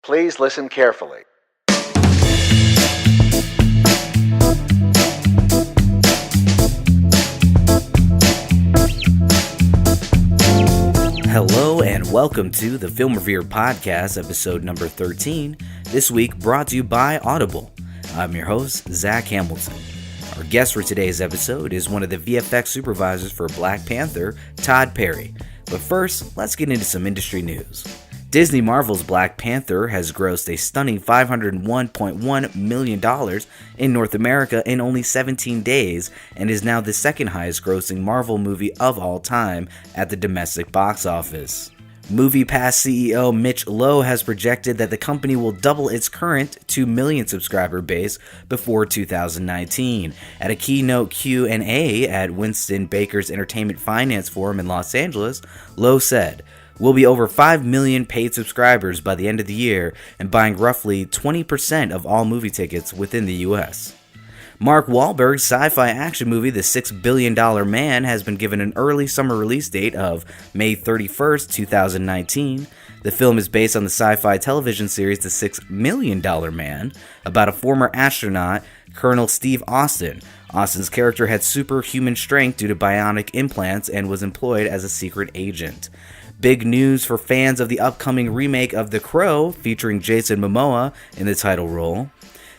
Please listen carefully. Hello and welcome to the Film Revered Podcast, episode number 13, this week brought to you by Audible. I'm your host, Zach Hamilton. Our guest for today's episode is one of the VFX supervisors for Black Panther, Todd Perry. But first, let's get into some industry news. Disney Marvel's Black Panther has grossed a stunning $501.1 million in North America in only 17 days and is now the second highest grossing Marvel movie of all time at the domestic box office. MoviePass CEO Mitch Lowe has projected that the company will double its current 2 million subscriber base before 2019. At a keynote Q&A at Winston Baker's Entertainment Finance Forum in Los Angeles, Lowe said, "We'll be over 5 million paid subscribers by the end of the year and buying roughly 20% of all movie tickets within the US." Mark Wahlberg's sci-fi action movie The $6 Billion Man has been given an early summer release date of May 31st, 2019. The film is based on the sci-fi television series The $6 Million Man, about a former astronaut, Colonel Steve Austin. Austin's character had superhuman strength due to bionic implants and was employed as a secret agent. Big news for fans of the upcoming remake of The Crow, featuring Jason Momoa in the title role.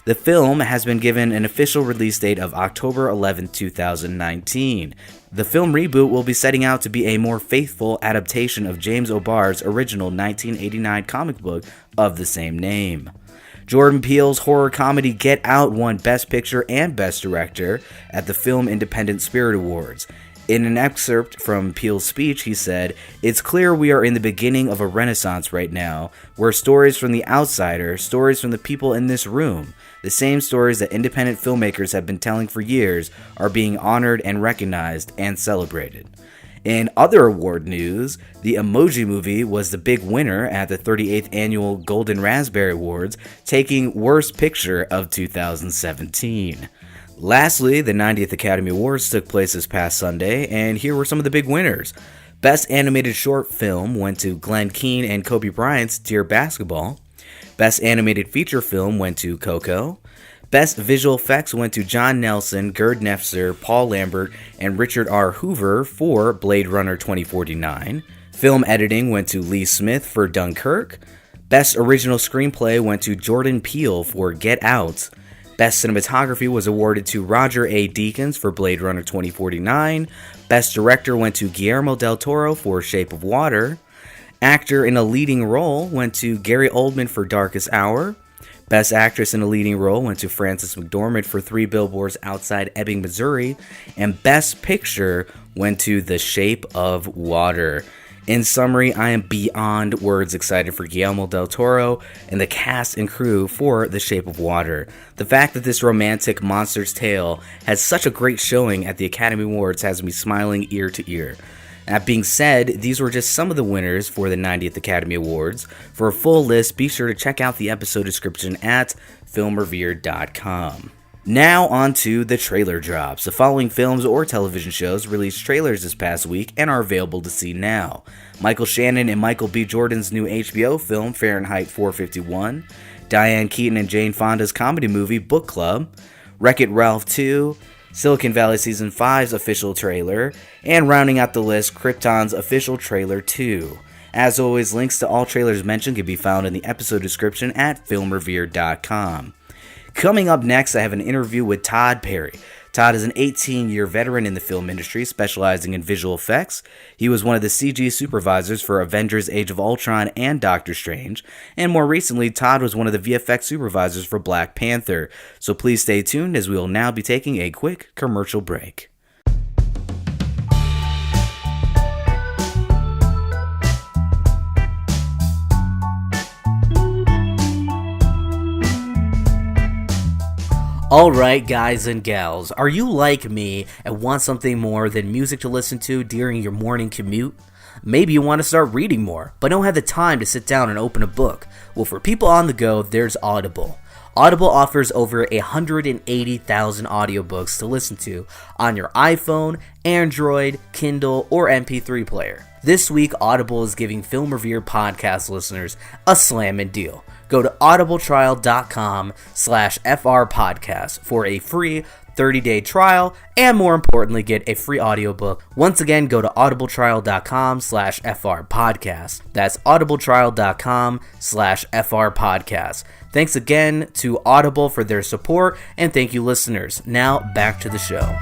The film has been given an official release date of October 11, 2019. The film reboot will be setting out to be a more faithful adaptation of James O'Barr's original 1989 comic book of the same name. Jordan Peele's horror comedy Get Out won Best Picture and Best Director at the Film Independent Spirit Awards. In an excerpt from Peele's speech, he said, "It's clear we are in the beginning of a renaissance right now, where stories from the outsider, stories from the people in this room, the same stories that independent filmmakers have been telling for years, are being honored and recognized and celebrated." In other award news, the Emoji Movie was the big winner at the 38th Annual Golden Raspberry Awards, taking Worst Picture of 2017. Lastly, the 90th Academy Awards took place this past Sunday, and here were some of the big winners. Best Animated Short Film went to Glenn Keane and Kobe Bryant's Dear Basketball. Best Animated Feature Film went to Coco. Best Visual Effects went to John Nelson, Gerd Nefzer, Paul Lambert, and Richard R. Hoover for Blade Runner 2049. Film Editing went to Lee Smith for Dunkirk. Best Original Screenplay went to Jordan Peele for Get Out. Best Cinematography was awarded to Roger A. Deakins for Blade Runner 2049. Best Director went to Guillermo del Toro for Shape of Water. Actor in a Leading Role went to Gary Oldman for Darkest Hour. Best Actress in a Leading Role went to Frances McDormand for 3 Billboards Outside Ebbing, Missouri. And Best Picture went to The Shape of Water. In summary, I am beyond words excited for Guillermo del Toro and the cast and crew for The Shape of Water. The fact that this romantic monster's tale has such a great showing at the Academy Awards has me smiling ear to ear. That being said, these were just some of the winners for the 90th Academy Awards. For a full list, be sure to check out the episode description at filmrevered.com. Now on to the trailer drops. The following films or television shows released trailers this past week and are available to see now. Michael Shannon and Michael B. Jordan's new HBO film Fahrenheit 451, Diane Keaton and Jane Fonda's comedy movie Book Club, Wreck-It Ralph 2, Silicon Valley Season 5's official trailer, and rounding out the list, Krypton's official trailer 2. As always, links to all trailers mentioned can be found in the episode description at filmrevered.com. Coming up next, I have an interview with Todd Perry. Todd is an 18-year veteran in the film industry, specializing in visual effects. He was one of the CG supervisors for Avengers Age of Ultron and Doctor Strange, and more recently, Todd was one of the VFX supervisors for Black Panther. So please stay tuned as we will now be taking a quick commercial break. Alright guys and gals, are you like me and want something more than music to listen to during your morning commute? Maybe you want to start reading more, but don't have the time to sit down and open a book. Well, for people on the go, there's Audible. Audible offers over 180,000 audiobooks to listen to on your iPhone, Android, Kindle, or MP3 player. This week, Audible is giving Film Revered podcast listeners a slammin' deal. go to audibletrial.com/frpodcast for a free 30-day trial, and more importantly, get a free audiobook. Once again, go to audibletrial.com/frpodcast. That's audibletrial.com/frpodcast. Thanks again to Audible for their support, and thank you, listeners. Now, back to the show.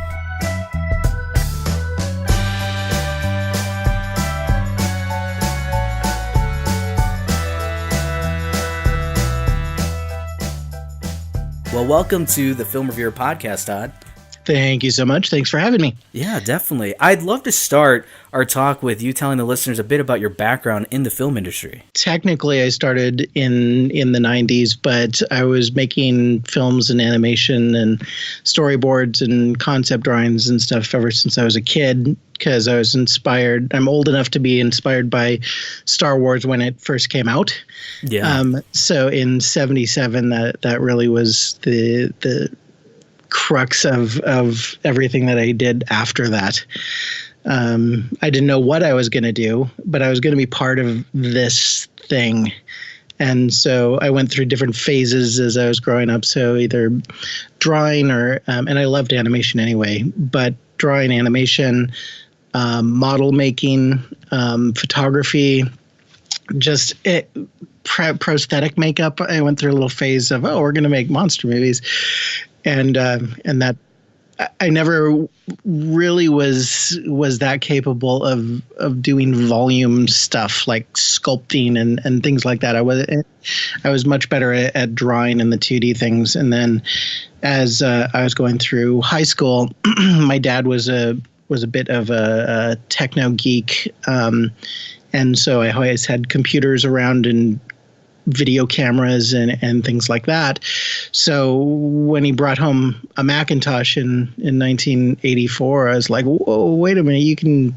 Well, welcome to the Film Reviewer Podcast, Todd. Thank you so much. Thanks for having me. Yeah, definitely. I'd love to start our talk with you telling the listeners a bit about your background in the film industry. Technically, I started in the 90s, but I was making films and animation and storyboards and concept drawings and stuff ever since I was a kid, because I was inspired. I'm old enough to be inspired by Star Wars when it first came out. Yeah. So in 77, that really was the crux of everything that I did after that. I didn't know what I was going to do, but I was going to be part of this thing. And so I went through different phases as I was growing up. So either drawing or, and I loved animation anyway, but drawing, animation, model making, photography, just prosthetic makeup. I went through a little phase of, we're going to make monster movies. And that I never really was that capable of doing volume stuff like sculpting and things like that. I was much better at drawing and the 2D things. And then as I was going through high school, my dad was a bit of a techno geek, and so I always had computers around and video cameras and things like that. So when he brought home a Macintosh in 1984, I was like, whoa, wait a minute, you can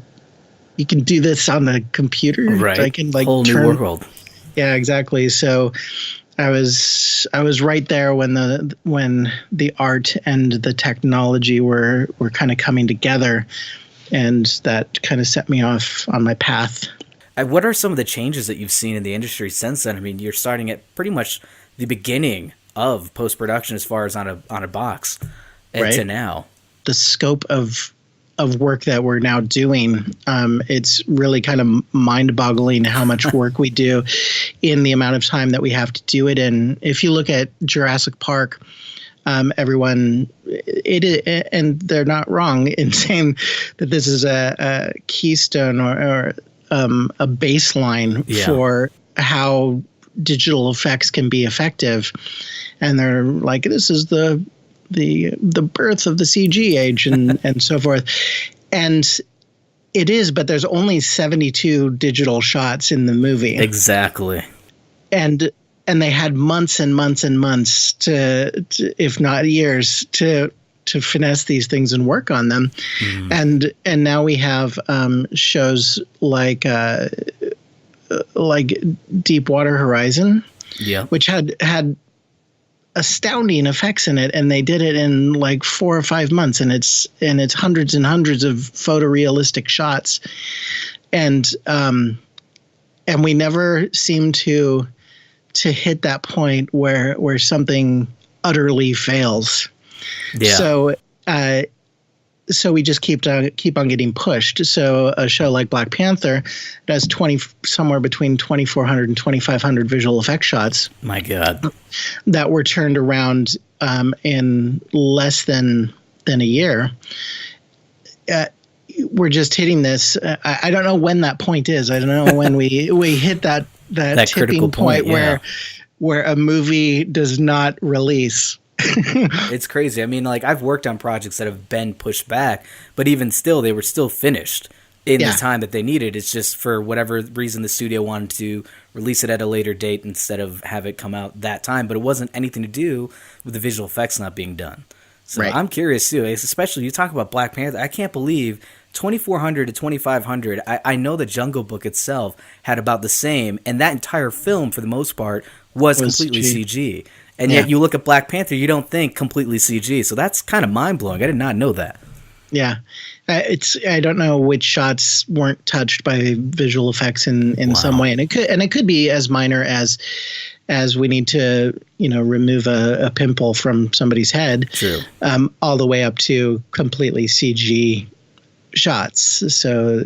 do this on the computer? Right. I can whole new world. Yeah, exactly. So I was right there when the art and the technology were kind of coming together, and that kind of set me off on my path. What are some of the changes that you've seen in the industry since then? I mean, you're starting at pretty much the beginning of post-production as far as on a box right. to now. The scope of work that we're now doing, it's really kind of mind-boggling how much work we do in the amount of time that we have to do it in. If you look at Jurassic Park, everyone, and they're not wrong in saying that this is a keystone or a baseline for how digital effects can be effective. And they're like, this is the birth of the CG age and so forth. And it is, but there's only 72 digital shots in the movie. Exactly. And they had months and months and months to if not years, to finesse these things and work on them. And now we have shows like Deepwater Horizon, which had astounding effects in it, and they did it in like 4 or 5 months, and it's hundreds and hundreds of photorealistic shots, and we never seem to hit that point where something utterly fails. Yeah. So we just keep on getting pushed. So a show like Black Panther does somewhere between 2,400 and 2,500 visual effect shots. My God. That were turned around in less than a year. We're just hitting this. I don't know when that point is. I don't know when we hit that tipping point where a movie does not release. It's crazy. I mean, like, I've worked on projects that have been pushed back, but even still, they were still finished in the time that they needed. It's just for whatever reason the studio wanted to release it at a later date instead of have it come out that time. But it wasn't anything to do with the visual effects not being done. So I'm curious too, especially you talk about Black Panther. I can't believe 2,400 to 2,500. I know the Jungle Book itself had about the same, and that entire film, for the most part, was completely CG. And yet you look at Black Panther, you don't think completely CG. So that's kind of mind-blowing. I did not know that. Yeah. I don't know which shots weren't touched by visual effects in some way. And it could be as minor as as we need to, remove a pimple from somebody's head. True. All the way up to completely CG shots. So,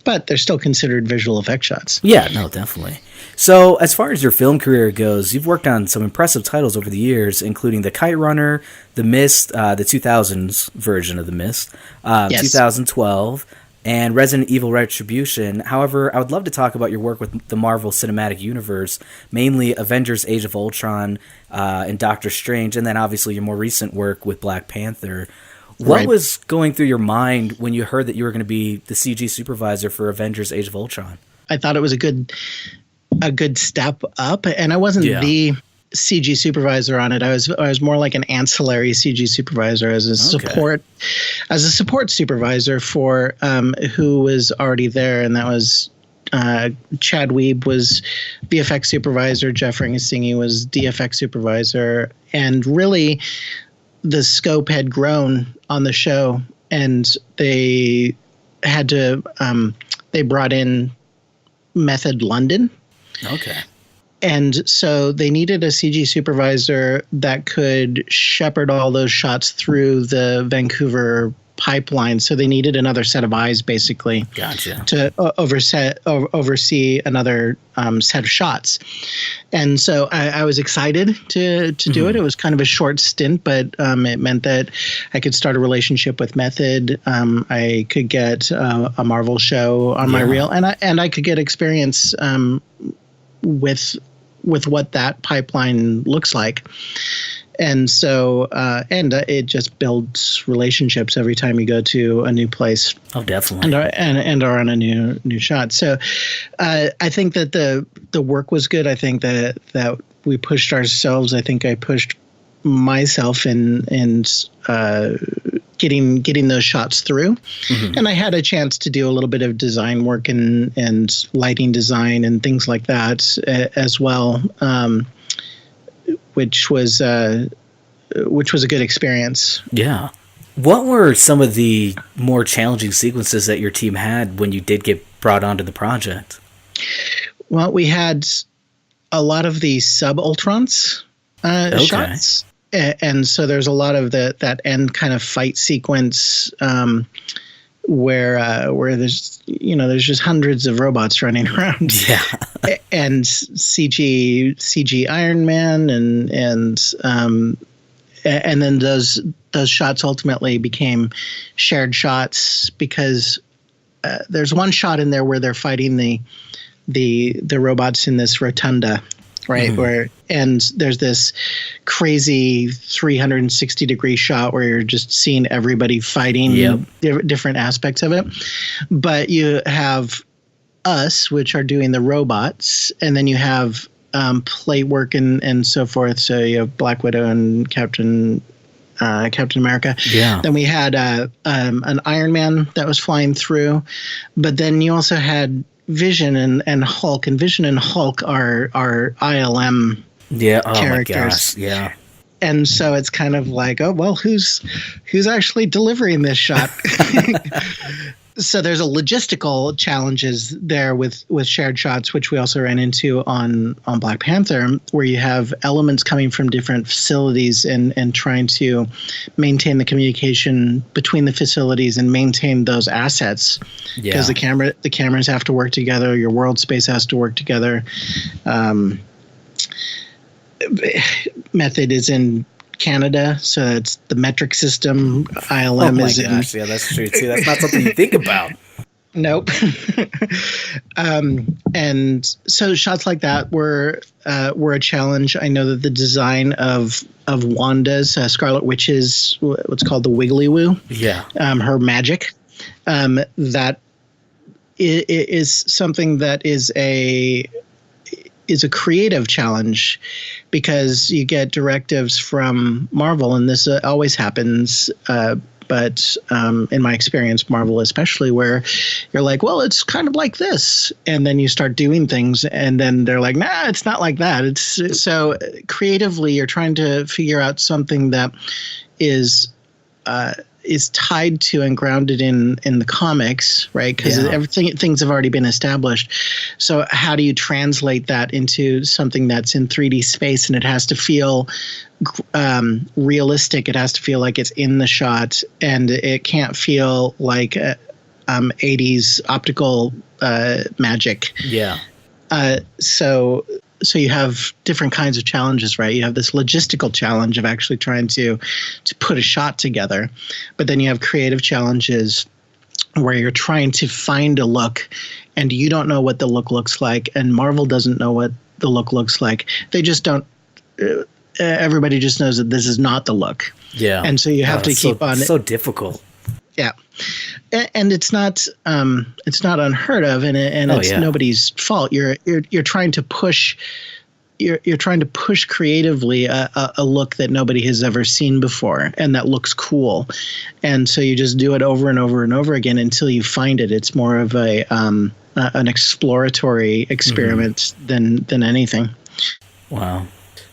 but they're still considered visual effect shots. Yeah, no, definitely. So as far as your film career goes, you've worked on some impressive titles over the years, including The Kite Runner, The Mist, the 2000s version of The Mist, Yes. 2012, and Resident Evil Retribution. However, I would love to talk about your work with the Marvel Cinematic Universe, mainly Avengers Age of Ultron and Doctor Strange, and then obviously your more recent work with Black Panther. What Right. was going through your mind when you heard that you were going to be the CG supervisor for Avengers Age of Ultron? I thought it was a good step up, and I wasn't the CG supervisor on it. I was more like an ancillary CG supervisor as a support supervisor for who was already there, and that was Chad Weeb was VFX supervisor, Jeff Ringasingi was DFX supervisor, and really the scope had grown on the show, and they had to they brought in Method London. Okay. And so they needed a CG supervisor that could shepherd all those shots through the Vancouver pipeline. So they needed another set of eyes, basically, Gotcha. to oversee another set of shots. And so I was excited to do it. It was kind of a short stint, but it meant that I could start a relationship with Method. I could get a Marvel show on my reel, and I could get experience with what that pipeline looks like. And so, it just builds relationships every time you go to a new place. Oh, definitely. And are on a new shot. So, I think that the work was good. I think that we pushed ourselves. I think I pushed myself in getting those shots through. Mm-hmm. And I had a chance to do a little bit of design work and lighting design and things like that as well. Which was a good experience. Yeah. What were some of the more challenging sequences that your team had when you did get brought onto the project? Well, we had a lot of the sub-Ultrons shots. And so there's a lot of that end kind of fight sequence where there's just hundreds of robots running around. Yeah. And CG Iron Man and then those shots ultimately became shared shots because there's one shot in there where they're fighting the robots in this rotunda, right? Mm-hmm. And there's this crazy 360 degree shot where you're just seeing everybody fighting different aspects of it. But you have us, which are doing the robots, and then you have plate work and so forth. So you have Black Widow and Captain America. Yeah. Then we had an Iron Man that was flying through, but then you also had Vision and Hulk, and Vision and Hulk are ILM characters. My gosh. Yeah. And so it's kind of like, oh well, who's actually delivering this shot? So there's a logistical challenges there with shared shots, which we also ran into on Black Panther, where you have elements coming from different facilities and trying to maintain the communication between the facilities and maintain those assets. Because the cameras have to work together, your world space has to work together. Method is in Canada, so it's the metric system. ILM is in. Oh my gosh, yeah, that's true too. That's not something you think about. Nope. And so shots like that were a challenge. I know that the design of Wanda's Scarlet Witch's what's called the Wiggly Woo, her magic, that is something that is a creative challenge because you get directives from Marvel, and this always happens. But in my experience, Marvel especially, where you're like, well, it's kind of like this. And then you start doing things and then they're like, nah, it's not like that. It's so creatively, you're trying to figure out something that is is tied to and grounded in the comics, right? Because things have already been established. So how do you translate that into something that's in 3D space, and it has to feel realistic? It has to feel like it's in the shot, and it can't feel like 80s optical magic. Yeah. So you have different kinds of challenges, right? You have this logistical challenge of actually trying to put a shot together, but then you have creative challenges where you're trying to find a look, and you don't know what the look looks like, and Marvel doesn't know what the look looks like. They just don't. Everybody just knows that this is not the look. Yeah, and so you have to keep on. So difficult. Yeah, and it's not unheard of, and it's nobody's fault. You're trying to push. You're trying to push creatively a look that nobody has ever seen before, and that looks cool, and so you just do it over and over and over again until you find it. It's more of an exploratory experiment than anything. Wow.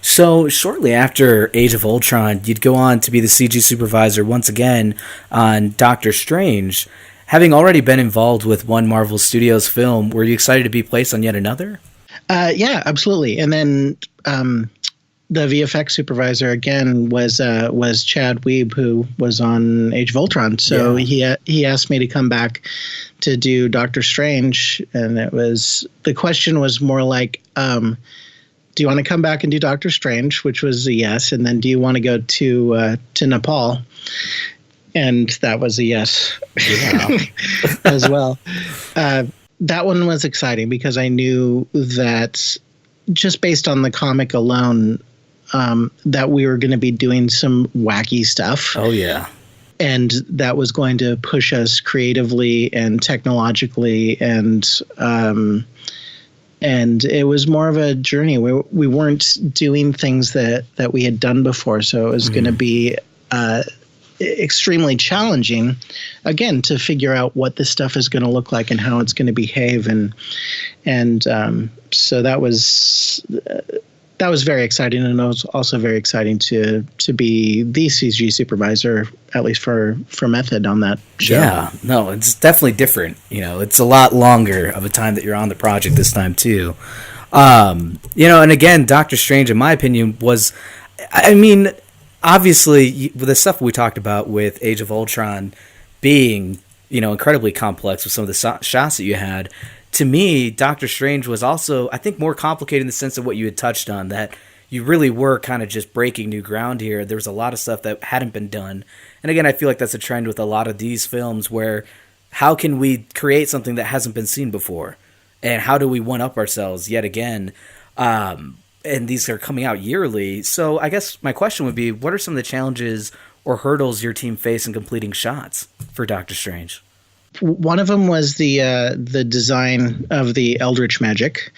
So shortly after Age of Ultron, you'd go on to be the CG supervisor once again on Doctor Strange. Having already been involved with one Marvel Studios film, were you excited to be placed on yet another? Yeah, absolutely. And then the VFX supervisor again was Chad Weeb, who was on Age of Ultron. So he asked me to come back to do Doctor Strange, and the question was more like, do you want to come back and do Doctor Strange, which was a yes, and then do you want to go to Nepal? And that was a yes as well. That one was exciting because I knew that just based on the comic alone, that we were going to be doing some wacky stuff. Oh, yeah. And that was going to push us creatively and technologically, and it was more of a journey. We weren't doing things that we had done before, so it was going to be extremely challenging, again, to figure out what this stuff is going to look like and how it's going to behave, and so that was very exciting, and it was also very exciting to be the CG supervisor, at least for Method on that show. Yeah, no, it's definitely different. It's a lot longer of a time that you're on the project this time too. And again, Doctor Strange, in my opinion, was, obviously the stuff we talked about with Age of Ultron being, incredibly complex with some of the shots that you had. To me, Doctor Strange was also, I think, more complicated in the sense of what you had touched on, that you really were kind of just breaking new ground here. There was a lot of stuff that hadn't been done. And again, I feel like that's a trend with a lot of these films where how can we create something that hasn't been seen before? And how do we one-up ourselves yet again? And these are coming out yearly. So I guess my question would be, what are some of the challenges or hurdles your team face in completing shots for Doctor Strange? One of them was the design of the Eldritch magic.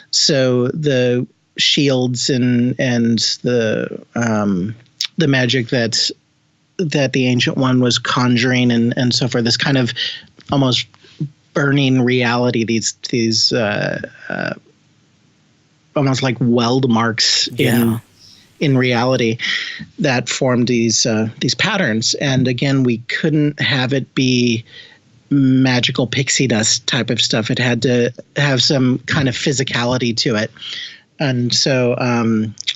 So the shields and the magic that the Ancient One was conjuring and so forth. This kind of almost burning reality. These almost like weld marks in reality that formed these patterns. And again, we couldn't have it be magical pixie dust type of stuff. It had to have some kind of physicality to it. And so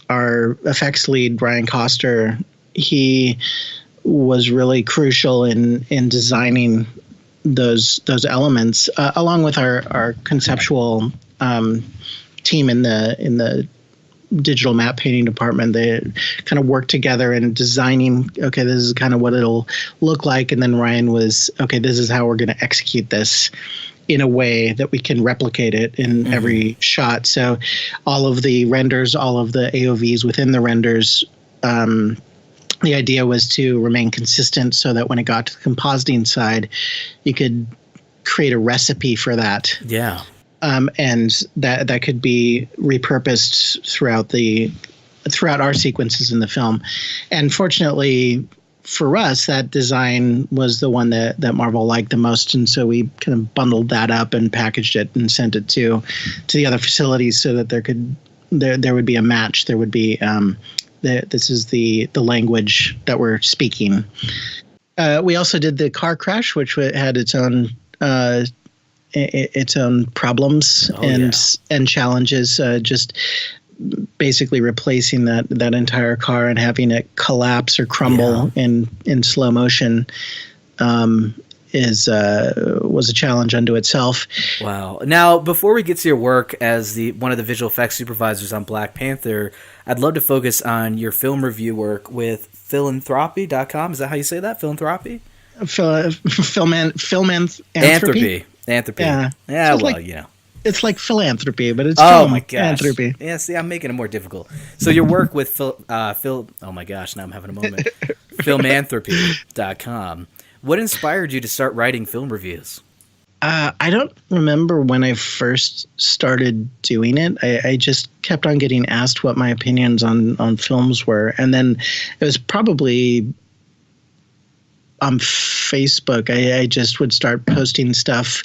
our effects lead, Ryan Coster, he was really crucial in designing those elements, along with our conceptual team in the digital map painting department. They kind of worked together in designing, okay, this is kind of what it'll look like. And then Ryan was, okay, this is how we're going to execute this in a way that we can replicate it in every shot. So all of the renders, all of the AOVs within the renders, the idea was to remain consistent so that when it got to the compositing side, you could create a recipe for that. Yeah. And that could be repurposed throughout our sequences in the film. And fortunately for us, that design was the one that Marvel liked the most, and so we kind of bundled that up and packaged it and sent it to the other facilities so that there would be a match. There would be this is the language that we're speaking. We also did the car crash, which had its own problems and challenges. Just basically replacing that entire car and having it collapse or crumble in slow motion was a challenge unto itself. Wow. Now, before we get to your work as one of the visual effects supervisors on Black Panther, I'd love to focus on your film review work with philanthropy.com. Is that how you say that? Philanthropy? Philanthropy. Anthropy. Yeah. Yeah, so it's like philanthropy, but it's philanthropy. Yeah, see, I'm making it more difficult. So your work with oh my gosh, now I'm having a moment. Philanthropy.com. What inspired you to start writing film reviews? I don't remember when I first started doing it. I just kept on getting asked what my opinions on films were. And then it was probably on Facebook. I just would start posting stuff.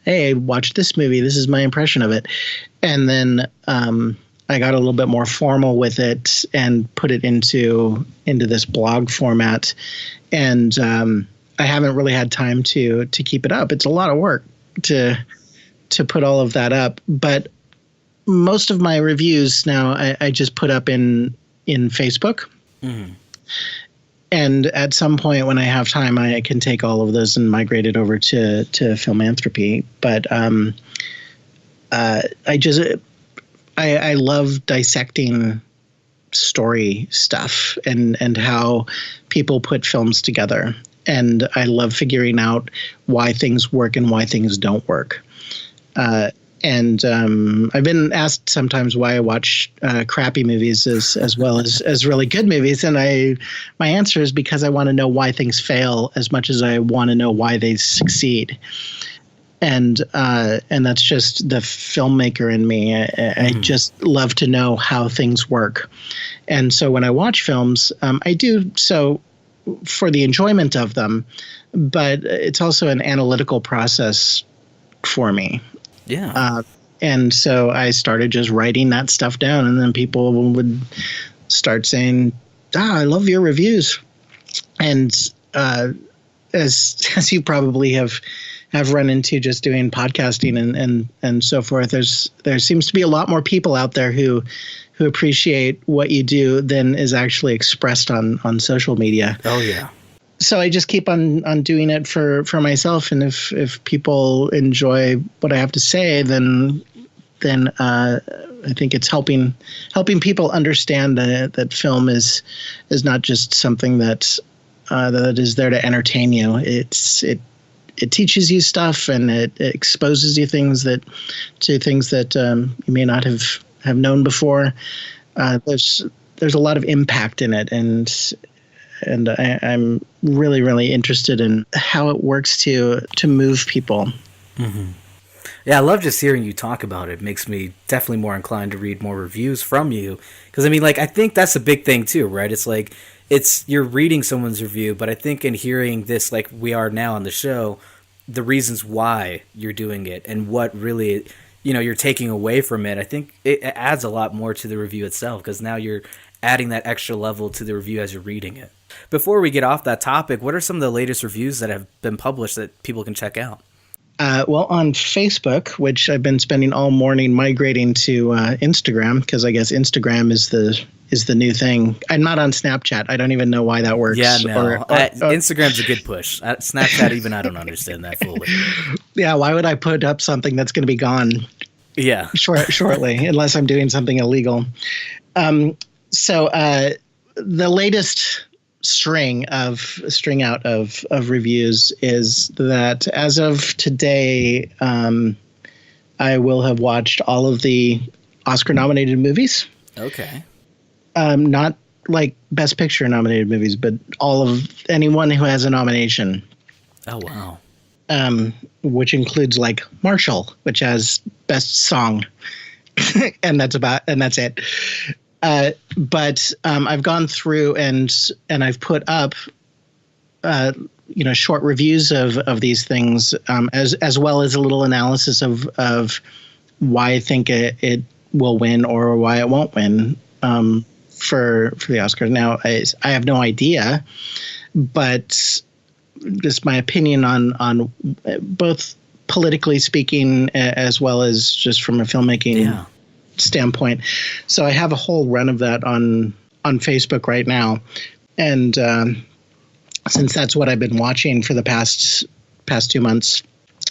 Hey, I watched this movie. This is my impression of it. And then I got a little bit more formal with it and put it into this blog format. And I haven't really had time to keep it up. It's a lot of work to put all of that up. But most of my reviews now I just put up in Facebook. Mm-hmm. And at some point when I have time, I can take all of those and migrate it over to Philanthropy. But I love dissecting story stuff and how people put films together. And I love figuring out why things work and why things don't work. And I've been asked sometimes why I watch crappy movies as well as really good movies. And my answer is because I want to know why things fail as much as I want to know why they succeed. And that's just the filmmaker in me. I just love to know how things work. And so when I watch films, I do so for the enjoyment of them, but it's also an analytical process for me. Yeah. And so I started just writing that stuff down, and then people would start saying, I love your reviews. And as you probably have run into just doing podcasting and so forth, there seems to be a lot more people out there who appreciate what you do than is actually expressed on social media. Oh yeah. So I just keep on doing it for myself, and if people enjoy what I have to say, then I think it's helping people understand that film is not just something that is there to entertain you. It teaches you stuff, and it exposes you to things that you may not have known before. There's a lot of impact in it, and I'm really, really interested in how it works to move people. Mm-hmm. Yeah, I love just hearing you talk about it. It makes me definitely more inclined to read more reviews from you. Because, I mean, I think that's a big thing, too, right? It's you're reading someone's review, but I think in hearing this, like we are now on the show, the reasons why you're doing it and what really, you're taking away from it, I think it adds a lot more to the review itself, because now you're adding that extra level to the review as you're reading it. Before we get off that topic, what are some of the latest reviews that have been published that people can check out? Well, on Facebook, which I've been spending all morning migrating to Instagram, because I guess Instagram is the new thing. I'm not on Snapchat. I don't even know why that works. Yeah, no. Instagram's a good push. Snapchat, even I don't understand that fully. Yeah, why would I put up something that's going to be gone? Yeah, shortly, unless I'm doing something illegal. So the latest string out of reviews is that as of today, I will have watched all of the Oscar nominated movies. Okay. Not like Best Picture nominated movies, but all of anyone who has a nomination. Oh wow. Which includes like Marshall, which has Best Song, and that's it. But I've gone through and I've put up, short reviews of these things, as well as a little analysis of why I think it will win or why it won't win for the Oscars. Now, I have no idea, but just my opinion on both politically speaking as well as just from a filmmaking standpoint. So I have a whole run of that on Facebook right now, and since that's what I've been watching for the past 2 months,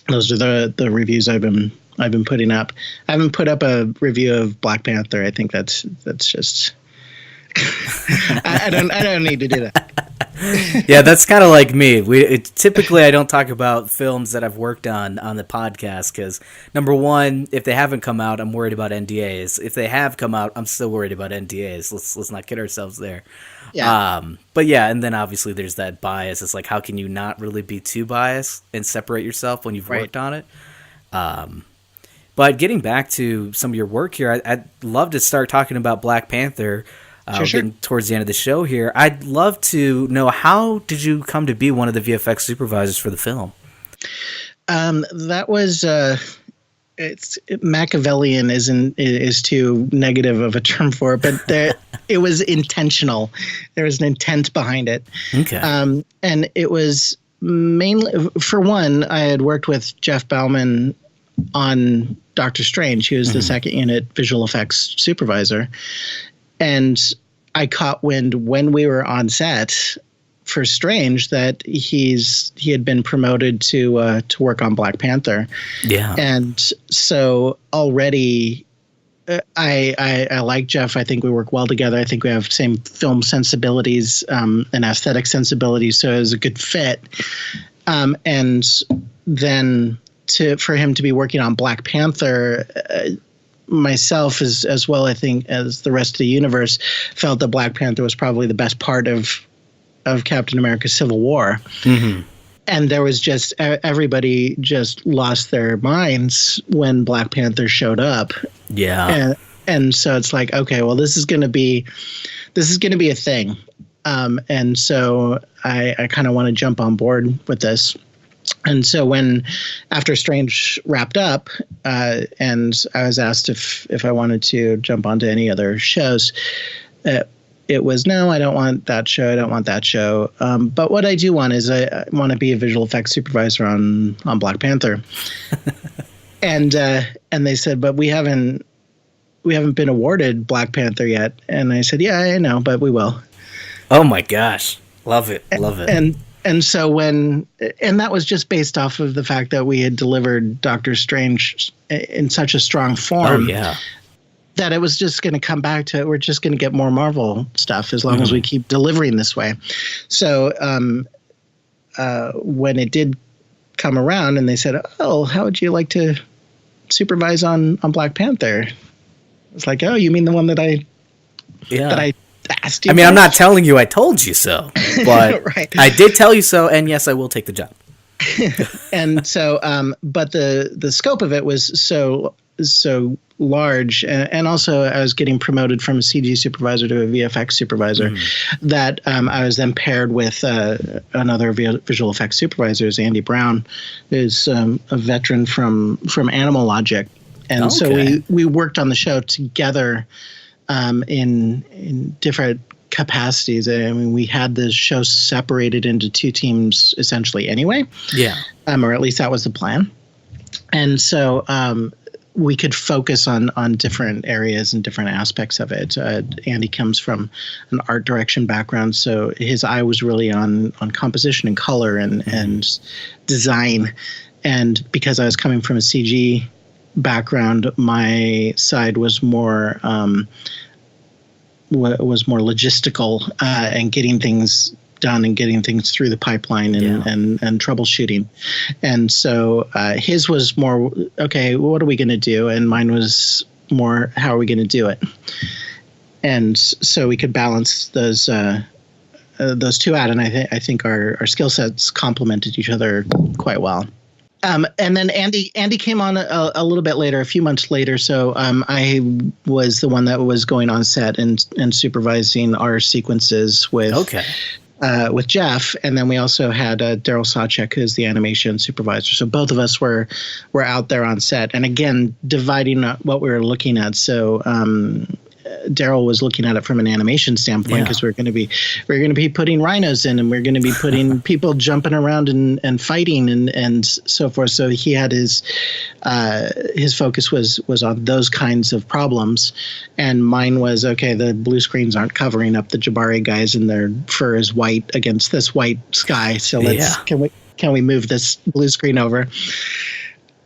those are the reviews I've been putting up. I haven't put up a review of Black Panther. I think that's just I don't need to do that. Yeah, that's kind of like me. Typically I don't talk about films that I've worked on the podcast because, number one, if they haven't come out, I'm worried about NDAs. If they have come out, I'm still worried about NDAs. Let's not kid ourselves there. Yeah. But yeah, and then obviously there's that bias. It's like, how can you not really be too biased and separate yourself when you've worked on it? But getting back to some of your work here, I'd love to start talking about Black Panther. Sure. Getting towards the end of the show here, I'd love to know, how did you come to be one of the VFX supervisors for the film? That was it's Machiavellian is too negative of a term for it, but it was intentional. There was an intent behind it. Okay. And it was mainly, for one, I had worked with Jeff Bauman on Doctor Strange. He was the second unit visual effects supervisor. And I caught wind when we were on set for Strange that he had been promoted to work on Black Panther. Yeah. And so already I like Jeff. I think we work well together. I think we have same film sensibilities and aesthetic sensibilities. So it was a good fit. And then for him to be working on Black Panther, myself as well, I think, as the rest of the universe, felt that Black Panther was probably the best part of Captain America Civil War. Mm-hmm. And there was just, everybody just lost their minds when Black Panther showed up. Yeah. And so it's like, okay, well, this is going to be a thing. And so I kind of want to jump on board with this. And so after Strange wrapped up, and I was asked if I wanted to jump onto any other shows, it was, no, I don't want that show. I don't want that show. But what I do want is I want to be a visual effects supervisor on Black Panther. and they said, but we haven't been awarded Black Panther yet. And I said, yeah, I know, but we will. Oh my gosh. Love it. Love it. And so and that was just based off of the fact that we had delivered Doctor Strange in such a strong form. Oh, yeah. That it was just going to come back to, we're just going to get more Marvel stuff as long as we keep delivering this way. So when it did come around and they said, oh, how would you like to supervise on Black Panther? It's like, oh, you mean the one that I asked you? I mean, I'm not telling you I told you so, but right. I did tell you so, and yes, I will take the job. And so, but the scope of it was so large, and also I was getting promoted from a CG supervisor to a VFX supervisor, that I was then paired with another visual effects supervisor, Andy Brown, who's a veteran from Animal Logic, and so we worked on the show together in different capacities. I mean, we had the show separated into two teams essentially anyway. Yeah. Or at least that was the plan. And so we could focus on different areas and different aspects of it. Andy comes from an art direction background, so his eye was really on composition and color and design. And because I was coming from a CG background, my side was more logistical and getting things done and getting things through the pipeline and troubleshooting. And so his was more, okay, what are we going to do? And mine was more, how are we going to do it? And so we could balance those two out. And I think our skill sets complemented each other quite well. And then Andy came on a little bit later, a few months later. So I was the one that was going on set and supervising our sequences with Jeff. And then we also had Daryl Sawchek, who's the animation supervisor. So both of us were out there on set. And again, dividing what we were looking at. So Daryl was looking at it from an animation standpoint, because we're going to be putting rhinos in, and we're going to be putting people jumping around and fighting and so forth. So he had his focus was on those kinds of problems, and mine was, okay, the blue screens aren't covering up the Jabari guys, and their fur is white against this white sky. So can we move this blue screen over?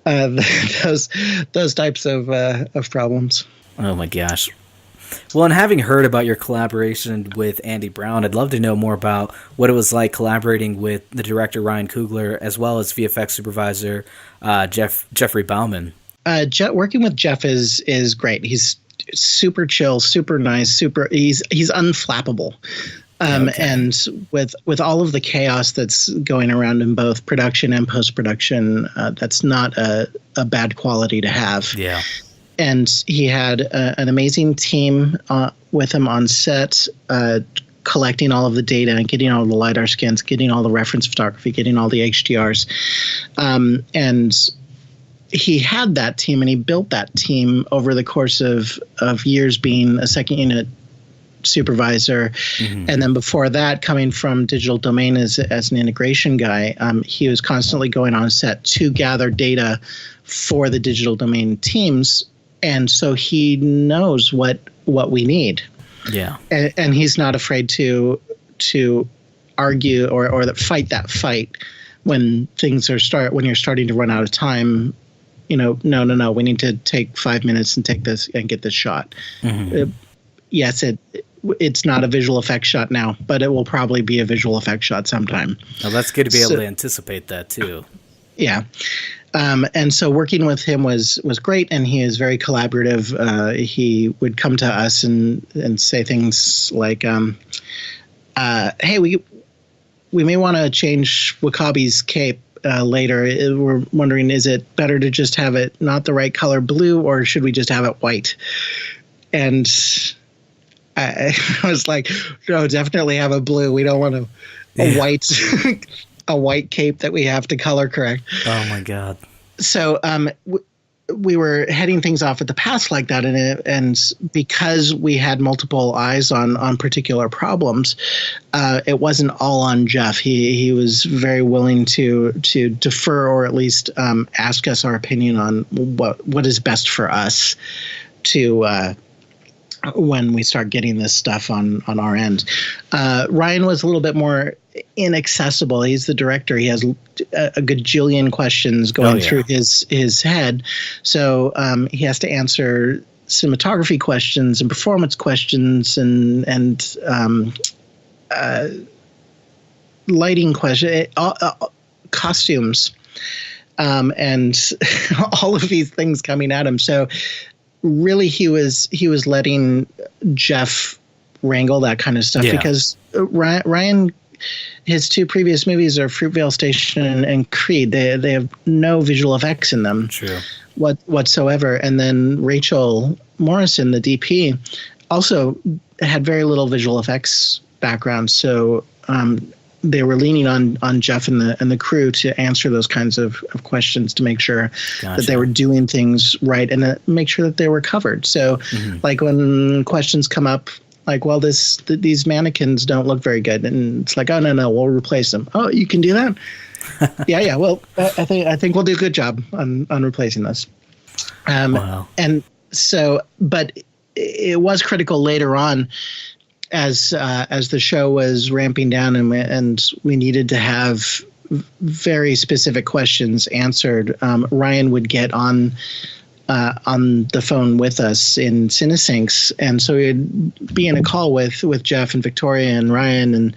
Those types of problems. Oh my gosh. Well, and having heard about your collaboration with Andy Brown, I'd love to know more about what it was like collaborating with the director Ryan Coogler, as well as VFX supervisor Jeffrey Bauman. Working with Jeff is great. He's super chill, super nice, he's unflappable. And with all of the chaos that's going around in both production and post-production, that's not a bad quality to have. Yeah. And he had an amazing team with him on set, collecting all of the data and getting all the LiDAR scans, getting all the reference photography, getting all the HDRs. And he had that team, and he built that team over the course of years, being a second unit supervisor. Mm-hmm. And then before that, coming from Digital Domain as an integration guy, he was constantly going on set to gather data for the Digital Domain teams. And so he knows what we need. Yeah. And he's not afraid to argue or fight that fight when when you're starting to run out of time. No, we need to take 5 minutes and take this and get this shot. Mm-hmm. Yes, it's not a visual effects shot now, but it will probably be a visual effects shot sometime. Well, that's good to be able to anticipate that too. Yeah. And so working with him was great, and he is very collaborative. He would come to us and say things like, hey, we may want to change Wakabi's cape later. We're wondering, is it better to just have it not the right color blue, or should we just have it white? And I was like, no, definitely have a blue. We don't want a white a white cape that we have to color correct. Oh my God. So we were heading things off at the pass like that, and because we had multiple eyes on particular problems, it wasn't all on Jeff. He was very willing to defer, or at least ask us our opinion on what is best for us to when we start getting this stuff on our end. Ryan was a little bit more inaccessible. He's the director. He has a gajillion questions going through his head. So he has to answer cinematography questions and performance questions and lighting questions, costumes, and all of these things coming at him. So really, he was letting Jeff wrangle that kind of stuff, because Ryan, his two previous movies are Fruitvale Station and Creed. They have no visual effects in them whatsoever. And then Rachel Morrison, the DP, also had very little visual effects background. So they were leaning on Jeff and the crew to answer those kinds of questions, to make sure that they were doing things right, and make sure that they were covered. So like when questions come up, like, well, these mannequins don't look very good, and it's like, oh, no, we'll replace them. Oh, you can do that? Yeah. Well, I think we'll do a good job on replacing this. Wow. And so, but it was critical later on, as the show was ramping down, and we needed to have very specific questions answered. Ryan would get on the phone with us in CineSyncs, and so he'd be in a call with Jeff and Victoria and Ryan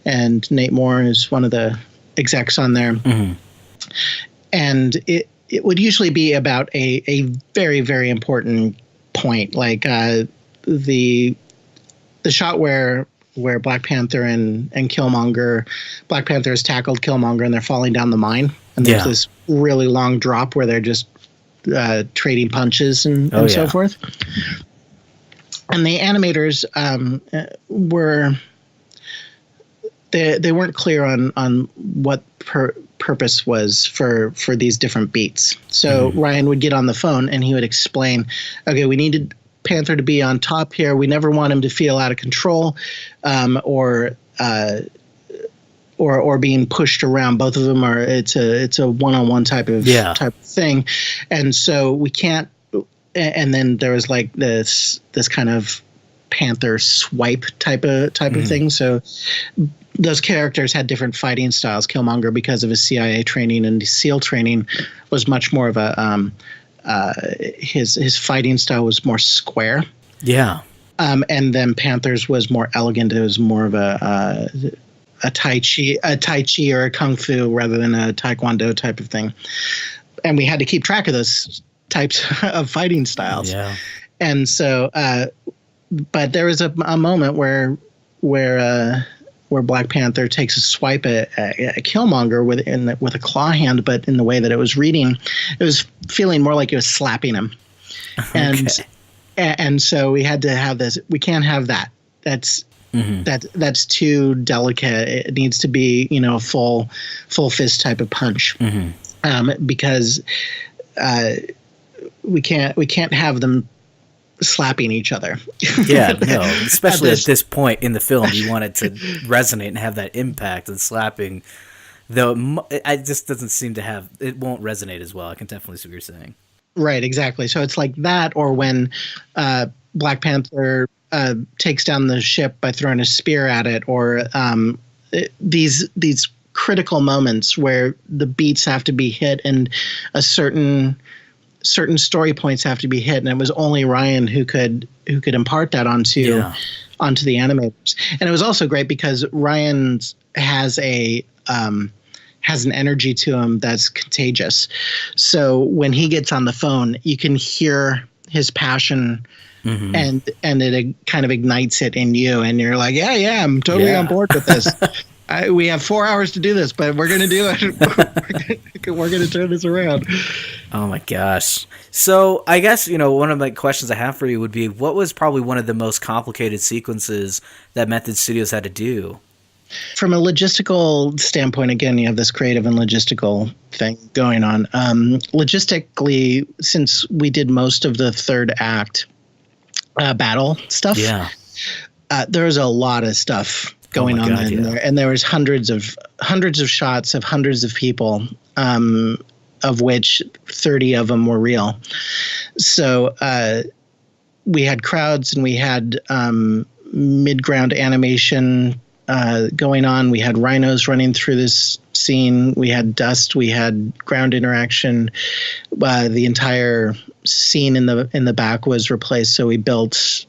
and Nate Moore is one of the execs on there, and it would usually be about a very, very important point, like the shot where Black Panther and Killmonger, Black Panther has tackled Killmonger and they're falling down the mine, and there's this really long drop where they're just trading punches and so forth. And the animators they weren't clear on what purpose was for these different beats. So Ryan would get on the phone and he would explain, okay, we need Panther to be on top here. We never want him to feel out of control, or being pushed around. Both of them are. It's a one-on-one type of thing, and so we can't. And then there was like this kind of Panther swipe type of thing. So those characters had different fighting styles. Killmonger, because of his CIA training and SEAL training, was much more of a his fighting style was more square. Yeah. And then Panther's was more elegant. It was more of a Tai Chi or a Kung Fu rather than a Taekwondo type of thing. And we had to keep track of those types of fighting styles. Yeah. And so, but there was a moment where Black Panther takes a swipe at Killmonger with a claw hand, but in the way that it was reading, it was feeling more like it was slapping him. Okay. And so we had to have this. We can't have that. That's too delicate. It needs to be, a full fist type of punch, because we can't have them slapping each other. Yeah, no, especially at this point in the film, you want it to resonate and have that impact, and slapping, though, it just doesn't seem to have, it won't resonate as well. I can definitely see what you're saying. Right, exactly. So it's like that, or when Black Panther takes down the ship by throwing a spear at it, or these critical moments where the beats have to be hit and a certain story points have to be hit, and it was only Ryan who could impart that onto the animators. And it was also great because Ryan has an energy to him that's contagious. So when he gets on the phone, you can hear his passion, and it kind of ignites it in you, and you're like, yeah, I'm totally on board with this. We have 4 hours to do this, but we're going to do it. We're going to turn this around. Oh my gosh. So I guess, one of the questions I have for you would be, what was probably one of the most complicated sequences that Method Studios had to do? From a logistical standpoint, again, you have this creative and logistical thing going on. Logistically, since we did most of the third act battle stuff, there was a lot of stuff going on in there, and there was hundreds of shots of hundreds of people, of which 30 of them were real. So we had crowds, and we had mid-ground animation going on. We had rhinos running through this scene. We had dust. We had ground interaction. The entire scene in the back was replaced. So we built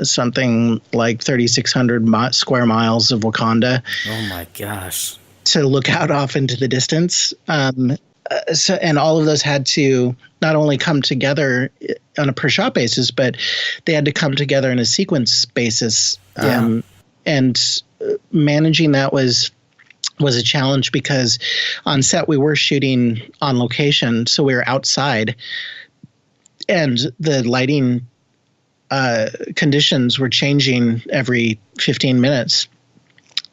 something like 3,600 square miles of Wakanda. Oh my gosh! To look out off into the distance. So, and all of those had to not only come together on a per shot basis, but they had to come together in a sequence basis. And managing that was a challenge, because on set we were shooting on location, so we were outside, and the lighting conditions were changing every 15 minutes.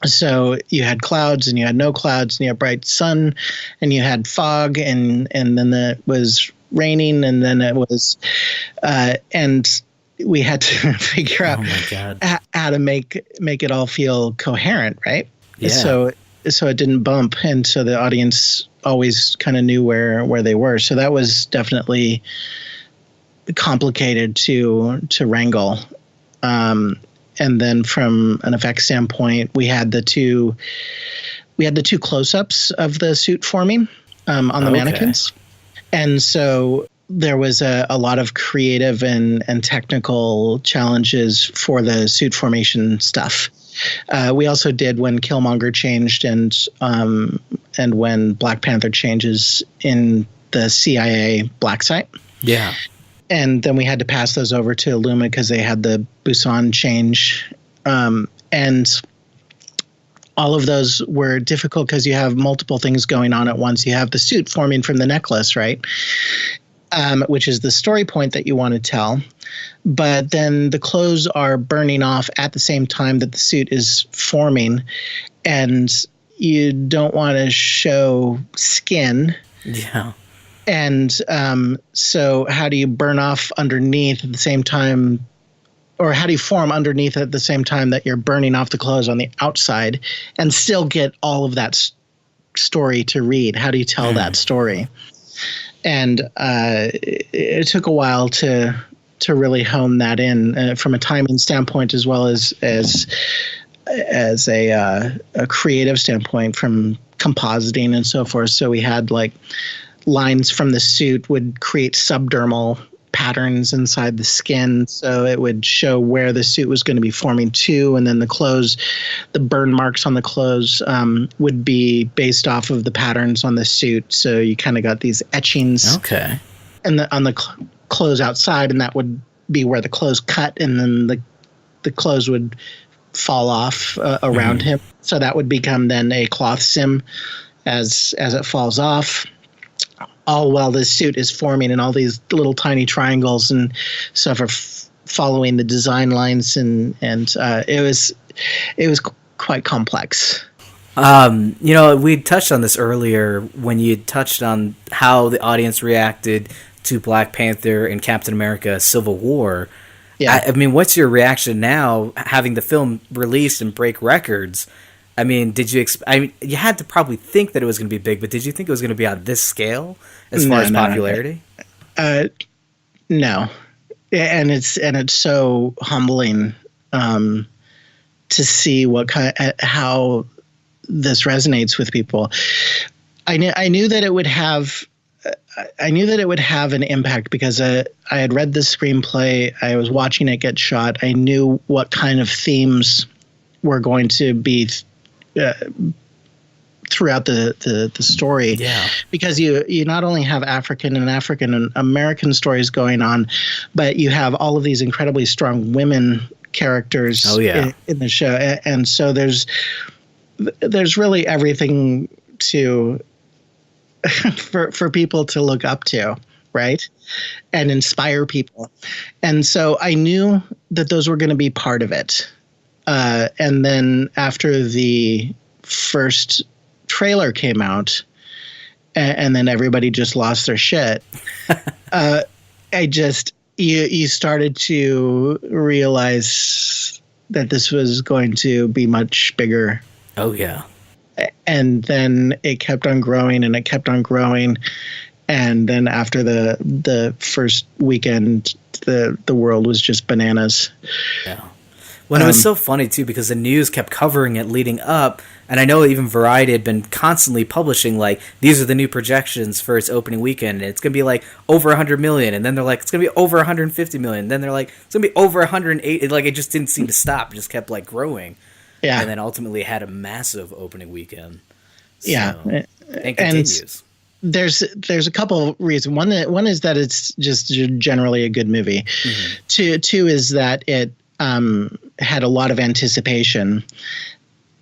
So you had clouds, and you had no clouds, and you had bright sun, and you had fog, and then it was raining, and then it was, and we had to figure out how to make it all feel coherent, right? Yeah. So it didn't bump, and so the audience always kind of knew where they were. So that was definitely complicated to wrangle. And then from an effects standpoint, we had the two close-ups of the suit forming on the mannequins. And so there was a lot of creative and technical challenges for the suit formation stuff. We also did when Killmonger changed and when Black Panther changes in the CIA black site. Yeah. And then we had to pass those over to Illuma because they had the Busan change. And all of those were difficult because you have multiple things going on at once. You have the suit forming from the necklace, right? Which is the story point that you want to tell. But then the clothes are burning off at the same time that the suit is forming. And you don't want to show skin. Yeah. And so how do you burn off underneath at the same time, or how do you form underneath at the same time that you're burning off the clothes on the outside and still get all of that story to read? How do you tell that story? And it took a while to really hone that in from a timing standpoint, as well as a creative standpoint from compositing and so forth. So we had like lines from the suit would create subdermal patterns inside the skin, so it would show where the suit was going to be forming to, and then the burn marks on the clothes would be based off of the patterns on the suit. So you kind of got these etchings, and on the clothes outside, and that would be where the clothes cut, and then the clothes would fall off around him. So that would become then a cloth sim as it falls off. All while this suit is forming, and all these little tiny triangles and stuff are following the design lines, and it was quite complex. We touched on this earlier when you touched on how the audience reacted to Black Panther and Captain America: Civil War. Yeah, I mean, what's your reaction now, having the film released and break records? I mean, did you you had to probably think that it was going to be big, but did you think it was going to be on this scale as far as popularity? No. And it's so humbling to see how this resonates with people. I knew that it would have an impact because I had read the screenplay. I was watching it get shot. I knew what kind of themes were going to be throughout the story, because you not only have African and American stories going on, but you have all of these incredibly strong women characters in the show, and so there's really everything to for people to look up to, right, and inspire people. And so I knew that those were going to be part of it. And then after the first trailer came out, and then everybody just lost their shit, you started to realize that this was going to be much bigger. Oh, yeah. And then it kept on growing, and it kept on growing. And then after the first weekend, the world was just bananas. Yeah. Well, it was so funny, too, because the news kept covering it leading up. And I know even Variety had been constantly publishing, like, these are the new projections for its opening weekend. And it's going to be, like, over 100 million. And then they're like, it's going to be over 150 million. Then they're like, it's going to be over 108. Like, it just didn't seem to stop. It just kept, like, growing. Yeah. And then ultimately had a massive opening weekend. So, yeah. And continues. There's a couple of reasons. One is that it's just generally a good movie. Mm-hmm. Two is that it had a lot of anticipation.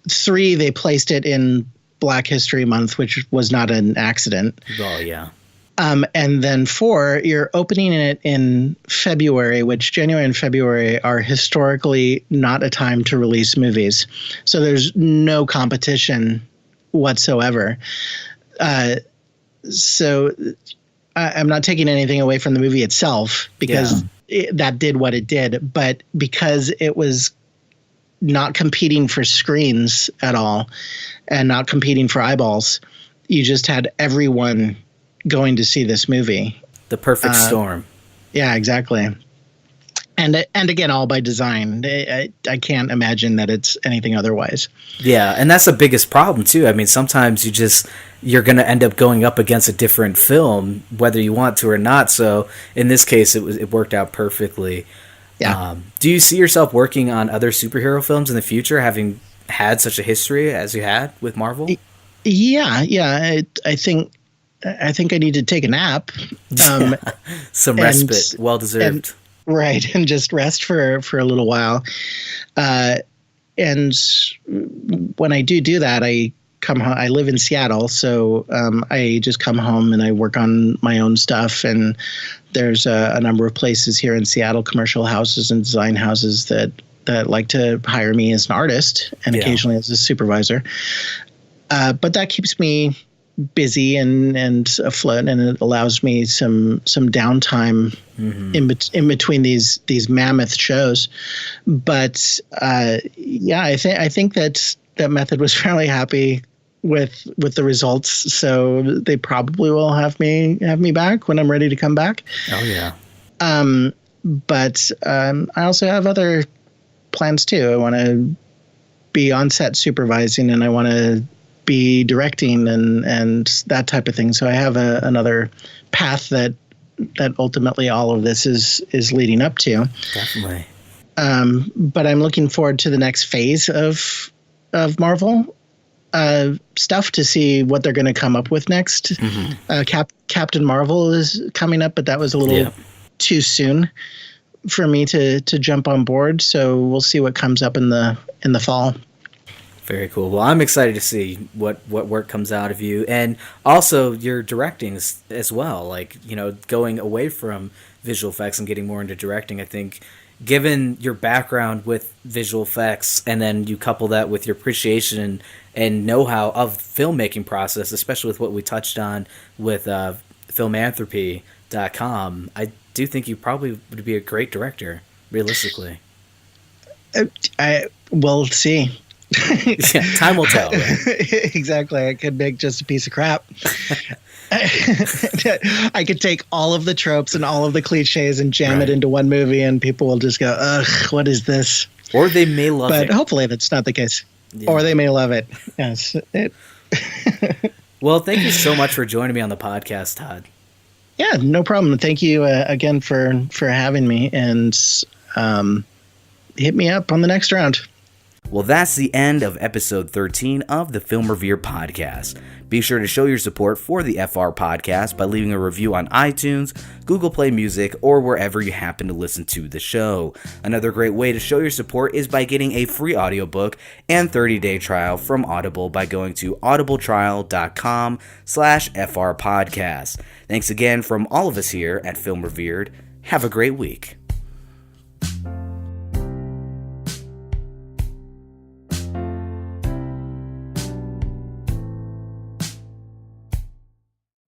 3, they placed it in Black History Month, which was not an accident. Oh, yeah. And then 4, you're opening it in February, which January and February are historically not a time to release movies. So there's no competition whatsoever. So I'm not taking anything away from the movie itself, because that did what it did, but because it was not competing for screens at all and not competing for eyeballs, you just had everyone going to see this movie. The perfect storm. Yeah, exactly. And again, all by design. I can't imagine that it's anything otherwise. Yeah, and that's the biggest problem too. I mean, sometimes you're going to end up going up against a different film, whether you want to or not. So in this case, it worked out perfectly. Yeah. Do you see yourself working on other superhero films in the future, having had such a history as you had with Marvel? Yeah. I think I need to take a nap. Some respite, well deserved. Right, and just rest for a little while. And when I do that, I come home. I live in Seattle, so I just come home and I work on my own stuff. And there's a number of places here in Seattle, commercial houses and design houses that like to hire me as an artist and occasionally as a supervisor. But that keeps me busy and afloat, and it allows me some downtime in between these mammoth shows. But yeah, I think that method was fairly happy with the results, so they probably will have me back when I'm ready to come back. Oh yeah. But I also have other plans too. I want to be on set supervising, and I want to be directing and that type of thing. So I have another path that ultimately all of this is leading up to. Definitely. But I'm looking forward to the next phase of Marvel stuff to see what they're going to come up with next. Captain Marvel is coming up, but that was a little too soon for me to jump on board. So we'll see what comes up in the fall. Very cool. Well, I'm excited to see what work comes out of you, and also your directing as well. Like, going away from visual effects and getting more into directing. I think, given your background with visual effects, and then you couple that with your appreciation and know-how of filmmaking process, especially with what we touched on with filmanthropy.com, I do think you probably would be a great director, realistically. We'll see. Yeah, time will tell. Right? Exactly. I could make just a piece of crap. I could take all of the tropes and all of the cliches and jam it into one movie, and people will just go, ugh, what is this? Or they may love it. But hopefully that's not the case. Yeah. Or they may love it. Yes. Well, thank you so much for joining me on the podcast, Todd. Yeah, no problem. Thank you again for having me, and hit me up on the next round. Well, that's the end of episode 13 of the Film Revere podcast. Be sure to show your support for the FR podcast by leaving a review on iTunes, Google Play Music, or wherever you happen to listen to the show. Another great way to show your support is by getting a free audiobook and 30-day trial from Audible by going to audibletrial.com/FR podcast. Thanks again from all of us here at Film Revered. Have a great week.